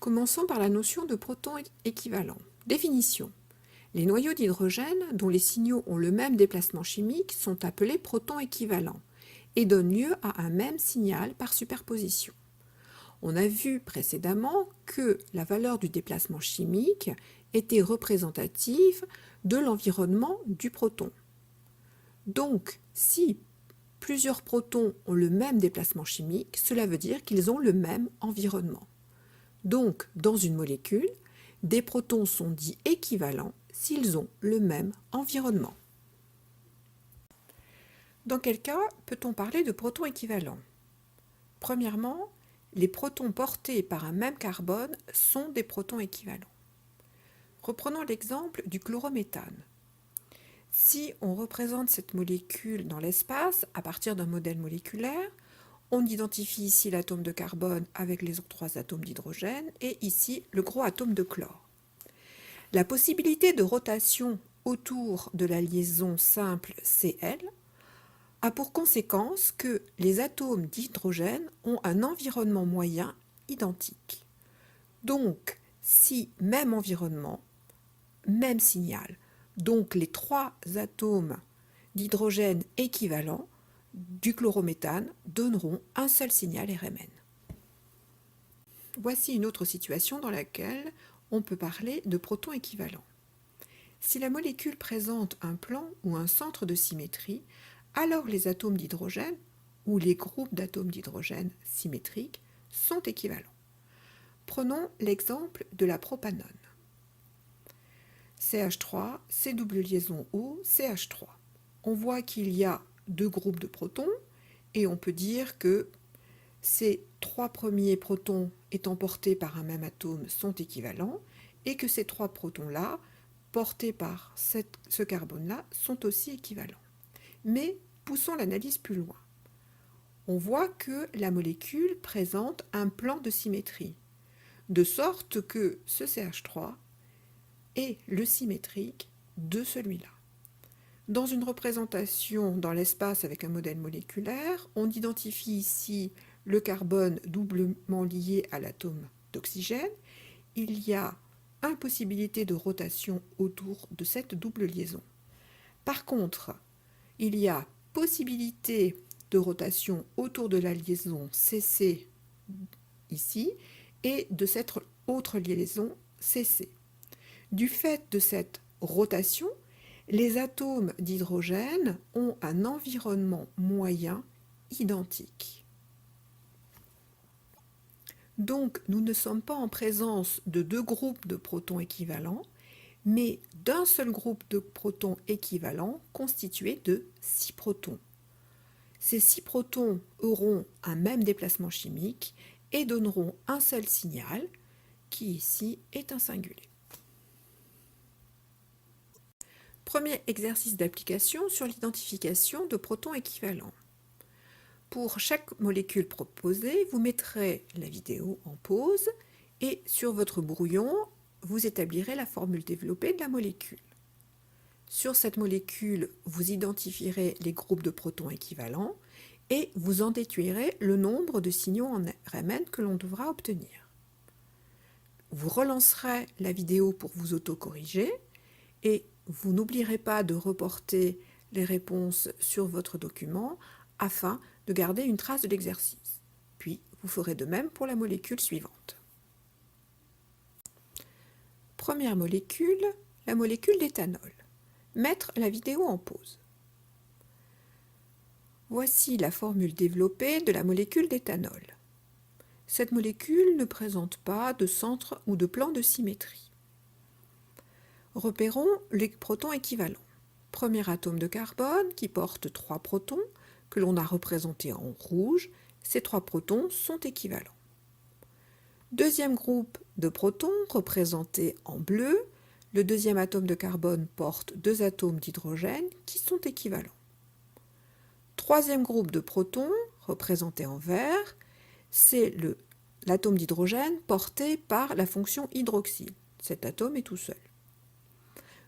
Commençons par la notion de proton équivalent. Définition. Les noyaux d'hydrogène, dont les signaux ont le même déplacement chimique, sont appelés protons équivalents et donnent lieu à un même signal par superposition. On a vu précédemment que la valeur du déplacement chimique était représentative de l'environnement du proton. Donc, si plusieurs protons ont le même déplacement chimique, cela veut dire qu'ils ont le même environnement. Donc, dans une molécule, des protons sont dits équivalents s'ils ont le même environnement. Dans quel cas peut-on parler de protons équivalents? Premièrement, les protons portés par un même carbone sont des protons équivalents. Reprenons l'exemple du chlorométhane. Si on représente cette molécule dans l'espace à partir d'un modèle moléculaire, on identifie ici l'atome de carbone avec les autres trois atomes d'hydrogène et ici le gros atome de chlore. La possibilité de rotation autour de la liaison simple Cl a pour conséquence que les atomes d'hydrogène ont un environnement moyen identique. Donc, si même environnement, même signal, donc les trois atomes d'hydrogène équivalents du chlorométhane donneront un seul signal RMN. Voici une autre situation dans laquelle on peut parler de protons équivalents. Si la molécule présente un plan ou un centre de symétrie, alors les atomes d'hydrogène ou les groupes d'atomes d'hydrogène symétriques sont équivalents. Prenons l'exemple de la propanone. CH3, C double liaison O, CH3. On voit qu'il y a deux groupes de protons et on peut dire que ces trois premiers protons étant portés par un même atome sont équivalents et que ces trois protons-là, portés par ce carbone-là, sont aussi équivalents. Mais poussons l'analyse plus loin. On voit que la molécule présente un plan de symétrie, de sorte que ce CH3 est le symétrique de celui-là. Dans une représentation dans l'espace avec un modèle moléculaire, on identifie ici le carbone doublement lié à l'atome d'oxygène. Il y a impossibilité de rotation autour de cette double liaison. Par contre, il y a possibilité de rotation autour de la liaison CC ici et de cette autre liaison CC. Du fait de cette rotation, les atomes d'hydrogène ont un environnement moyen identique. Donc, nous ne sommes pas en présence de deux groupes de protons équivalents, mais d'un seul groupe de protons équivalents constitué de 6 protons. Ces 6 protons auront un même déplacement chimique et donneront un seul signal, qui ici est un singulier. Premier exercice d'application sur l'identification de protons équivalents. Pour chaque molécule proposée, vous mettrez la vidéo en pause et sur votre brouillon, vous établirez la formule développée de la molécule. Sur cette molécule, vous identifierez les groupes de protons équivalents et vous en déduirez le nombre de signaux en RMN que l'on devra obtenir. Vous relancerez la vidéo pour vous autocorriger et vous n'oublierez pas de reporter les réponses sur votre document afin de garder une trace de l'exercice. Puis, vous ferez de même pour la molécule suivante. Première molécule, la molécule d'éthanol. Mettre la vidéo en pause. Voici la formule développée de la molécule d'éthanol. Cette molécule ne présente pas de centre ou de plan de symétrie. Repérons les protons équivalents. Premier atome de carbone qui porte 3 protons, que l'on a représentés en rouge. Ces 3 protons sont équivalents. Deuxième groupe de protons représenté en bleu. Le deuxième atome de carbone porte 2 atomes d'hydrogène qui sont équivalents. Troisième groupe de protons représenté en vert, c'est l'atome d'hydrogène porté par la fonction hydroxyle. Cet atome est tout seul.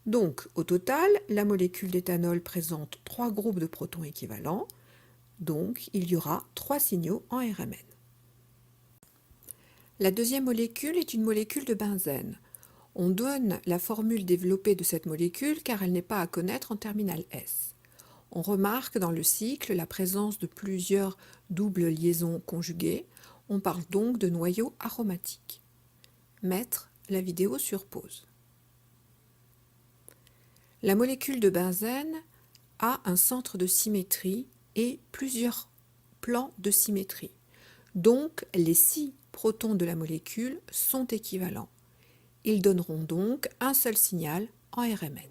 Donc, au total, la molécule d'éthanol présente 3 groupes de protons équivalents, donc il y aura 3 signaux en RMN. La deuxième molécule est une molécule de benzène. On donne la formule développée de cette molécule car elle n'est pas à connaître en terminale S. On remarque dans le cycle la présence de plusieurs doubles liaisons conjuguées. On parle donc de noyau aromatique. Mettre la vidéo sur pause. La molécule de benzène a un centre de symétrie et plusieurs plans de symétrie. Donc, les 6 protons de la molécule sont équivalents. Ils donneront donc un seul signal en RMN.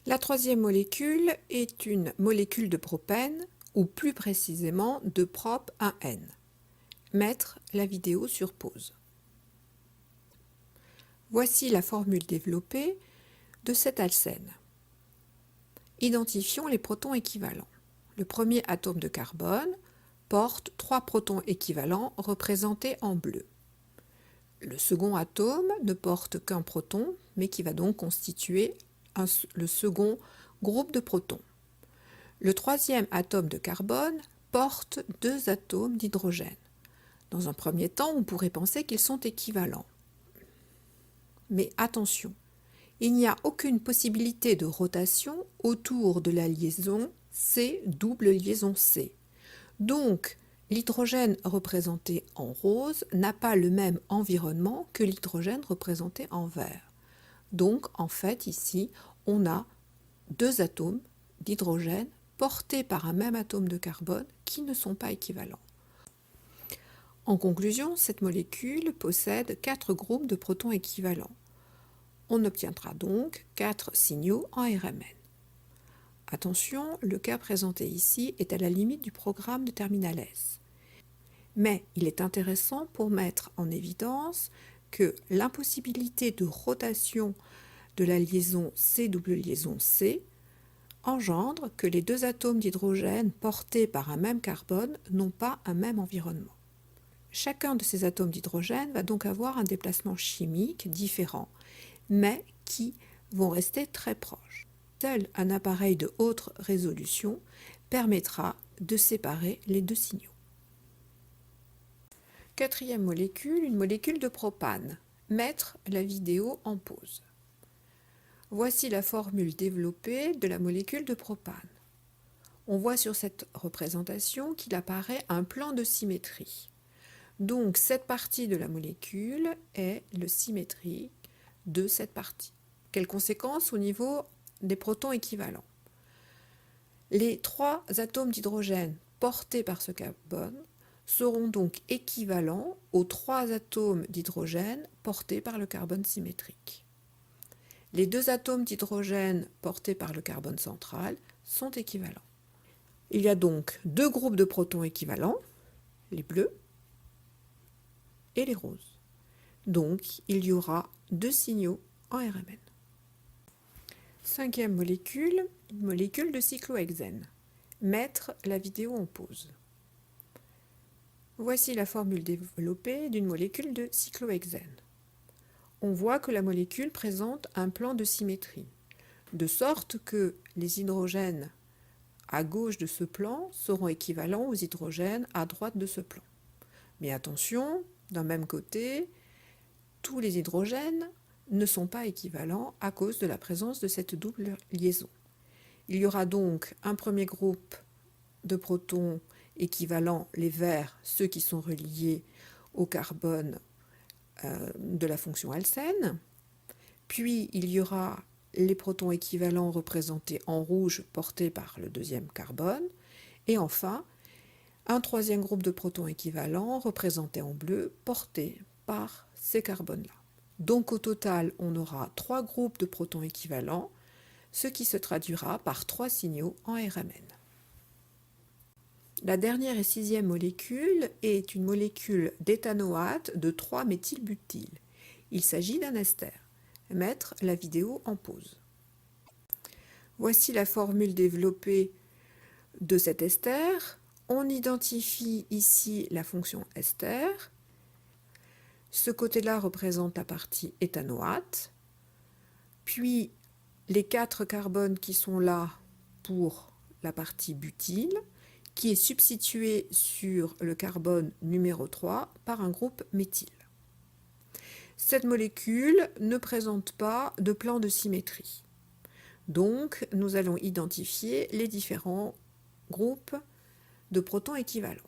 La troisième molécule est une molécule de propène, ou plus précisément de prop 1N. Mettre la vidéo sur pause. Voici la formule développée de cet alcène. Identifions les protons équivalents. Le premier atome de carbone porte 3 protons équivalents représentés en bleu. Le second atome ne porte qu'un proton, mais qui va donc constituer le second groupe de protons. Le troisième atome de carbone porte 2 atomes d'hydrogène. Dans un premier temps, on pourrait penser qu'ils sont équivalents. Mais attention, il n'y a aucune possibilité de rotation autour de la liaison C, double liaison C. Donc, l'hydrogène représenté en rose n'a pas le même environnement que l'hydrogène représenté en vert. Donc, en fait, ici, on a 2 atomes d'hydrogène portés par un même atome de carbone qui ne sont pas équivalents. En conclusion, cette molécule possède 4 groupes de protons équivalents. On obtiendra donc 4 signaux en RMN. Attention, le cas présenté ici est à la limite du programme de terminale S. Mais il est intéressant pour mettre en évidence que l'impossibilité de rotation de la liaison C double liaison C engendre que les 2 atomes d'hydrogène portés par un même carbone n'ont pas un même environnement. Chacun de ces atomes d'hydrogène va donc avoir un déplacement chimique différent, mais qui vont rester très proches. Seul un appareil de haute résolution permettra de séparer les 2 signaux. Quatrième molécule, une molécule de propane. Mettre la vidéo en pause. Voici la formule développée de la molécule de propane. On voit sur cette représentation qu'il apparaît un plan de symétrie. Donc cette partie de la molécule est le symétrique de cette partie. Quelles conséquences au niveau des protons équivalents? Les 3 atomes d'hydrogène portés par ce carbone seront donc équivalents aux 3 atomes d'hydrogène portés par le carbone symétrique. Les 2 atomes d'hydrogène portés par le carbone central sont équivalents. Il y a donc 2 groupes de protons équivalents, les bleus et les roses. Donc, il y aura 2 signaux en RMN. Cinquième molécule, une molécule de cyclohexène. Mettre la vidéo en pause. Voici la formule développée d'une molécule de cyclohexène. On voit que la molécule présente un plan de symétrie, de sorte que les hydrogènes à gauche de ce plan seront équivalents aux hydrogènes à droite de ce plan. Mais attention, d'un même côté, tous les hydrogènes ne sont pas équivalents à cause de la présence de cette double liaison. Il y aura donc un premier groupe de protons équivalents, les verts, ceux qui sont reliés au carbone de la fonction alcène. Puis il y aura les protons équivalents représentés en rouge portés par le deuxième carbone. Et enfin, un troisième groupe de protons équivalents représentés en bleu portés par ces carbones-là. Donc au total, on aura 3 groupes de protons équivalents, ce qui se traduira par 3 signaux en RMN. La dernière et 6e molécule est une molécule d'éthanoate de 3-méthylbutyl. Il s'agit d'un ester. Mettre la vidéo en pause. Voici la formule développée de cet ester. On identifie ici la fonction ester. Ce côté-là représente la partie éthanoate. Puis les 4 carbones qui sont là pour la partie butyle, qui est substitué sur le carbone numéro 3 par un groupe méthyle. Cette molécule ne présente pas de plan de symétrie. Donc, nous allons identifier les différents groupes de protons équivalents.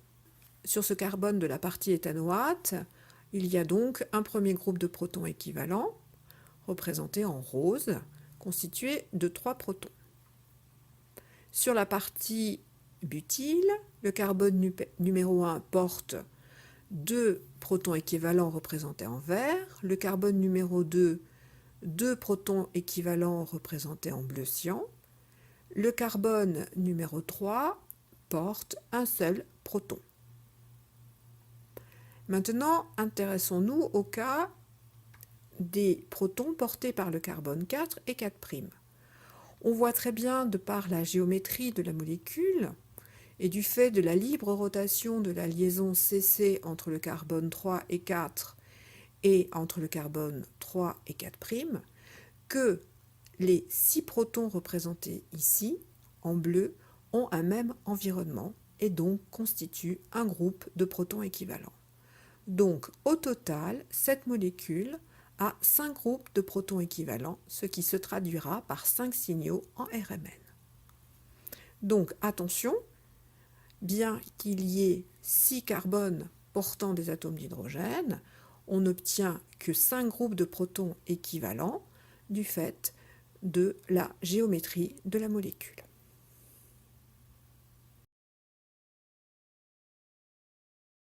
Sur ce carbone de la partie éthanoate, il y a donc un premier groupe de protons équivalents, représenté en rose, constitué de 3 protons. Sur la partie butyle, le carbone numéro 1 porte 2 protons équivalents représentés en vert, le carbone numéro 2, 2 protons équivalents représentés en bleu cyan, le carbone numéro 3 porte un seul proton. Maintenant, intéressons-nous au cas des protons portés par le carbone 4 et 4'. On voit très bien, de par la géométrie de la molécule et du fait de la libre rotation de la liaison CC entre le carbone 3 et 4 et entre le carbone 3 et 4', que les 6 protons représentés ici, en bleu, ont un même environnement et donc constituent un groupe de protons équivalents. Donc, au total, cette molécule a 5 groupes de protons équivalents, ce qui se traduira par 5 signaux en RMN. Donc, attention, bien qu'il y ait 6 carbones portant des atomes d'hydrogène, on n'obtient que 5 groupes de protons équivalents du fait de la géométrie de la molécule.